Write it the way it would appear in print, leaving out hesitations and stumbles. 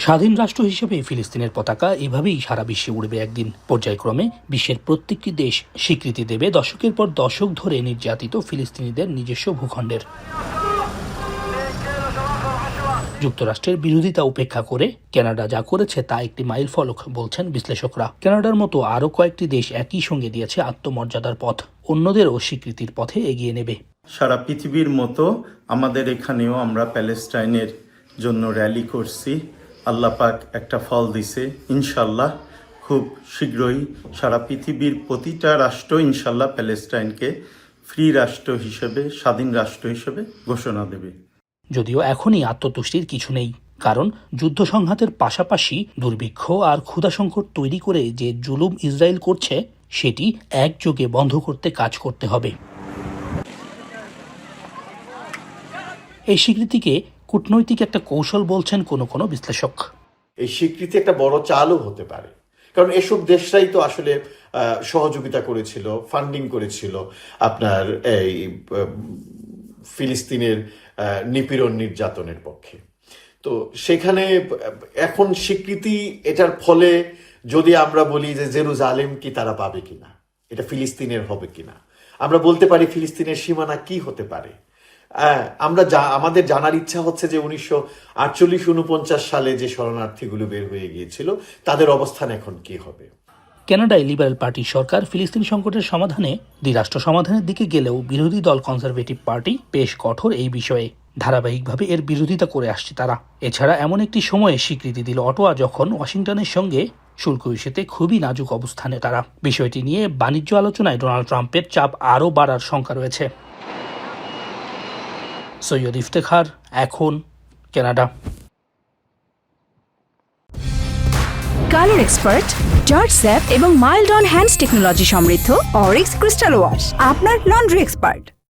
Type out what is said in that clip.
স্বাধীন রাষ্ট্র হিসেবে ফিলিস্তিনের পতাকা এভাবেই সারা বিশ্বে উড়বে একদিন। পর্যায়ক্রমে বিশ্বের প্রত্যেকটি দেশ স্বীকৃতি দেবে দশকের পর দশক ধরে নির্যাতিত ফিলিস্তিনিদের নিজস্ব ভূখণ্ডের। যুক্তরাষ্ট্রের বিরোধিতা উপেক্ষা করে কানাডা যা করেছে তা একটি মাইলফলক বলছেন বিশ্লেষকরা। কানাডার মতো আরও কয়েকটি দেশ একই সঙ্গে দিয়েছে আত্মমর্যাদার পথ, অন্যদেরও স্বীকৃতির পথে এগিয়ে নেবে। সারা পৃথিবীর মতো আমাদের এখানেও আমরা প্যালেস্টাইনের জন্য র্যালি করছি। আল্লাহ পাক একটা ফল দিছে, ইনশাল্লাহ খুব শীঘ্রই সারা পৃথিবীর প্রতিটা রাষ্ট্র ইনশাল্লাহ প্যালেস্টাইনকে ফ্রি রাষ্ট্র হিসেবে, স্বাধীন রাষ্ট্র হিসেবে ঘোষণা দেবে। যদিও এখনই আত্মতুষ্টির কিছু নেই, কারণ যুদ্ধ সংঘাতের পাশাপাশি দুর্ভিক্ষ আর ক্ষুধা সংকট তৈরি করে যে জুলুম ইসরায়েল করছে সেটি একযোগে বন্ধ করতে কাজ করতে হবে। এই স্বীকৃতিকে কূটনৈতিক একটা কৌশল বলছেন কোনো বিশ্লেষক। এই স্বীকৃতি একটা বড় চালও হতে পারে, কারণ এসব দেশরাই তো আসলে সহযোগিতা করেছিল, ফান্ডিং করেছিল আপনার এই ফিলিস্তিনের নিপীড়ন নির্যাতনের পক্ষে। তো সেখানে এখন স্বীকৃতি এটার ফলে যদি আমরা বলি যে জেরুজালেম কি তারা পাবে কিনা, এটা ফিলিস্তিনের হবে কিনা, আমরা বলতে পারি ফিলিস্তিনের সীমানা কি হতে পারে। আমাদের জানার ইচ্ছা হচ্ছে যে 1948-49 সালে যে শরণার্থীগুলো বের হয়ে গিয়েছিল তাদের অবস্থান এখন কি হবে। কানাডায় লিবারেল পার্টির সরকার ফিলিস্তিন সংকটের সমাধানে দ্বিরাষ্ট্র সমাধানের দিকে গেলেও বিরোধী দল কনজারভেটিভ পার্টি বেশ কঠোর এই বিষয়ে। ধারাবাহিকভাবে এর বিরোধিতা করে আসছে তারা। এছাড়া এমন একটি সময়ে স্বীকৃতি দিল অটোয়া, যখন ওয়াশিংটনের সঙ্গে শুল্ক ইস্যুতে খুবই নাজুক অবস্থানে তারা। বিষয়টি নিয়ে বাণিজ্য আলোচনায় ডোনাল্ড ট্রাম্পের চাপ আরও বাড়ার শঙ্কা রয়েছে। সৈয়দ ইফতেখার, এখন, Canada. Colour expert, George sap এবং মাইল্ড অন হ্যান্ডস টেকনোলজি সমৃদ্ধ অরিক্স ক্রিস্টাল ওয়াশ আপনার লন্ড্রি এক্সপার্ট।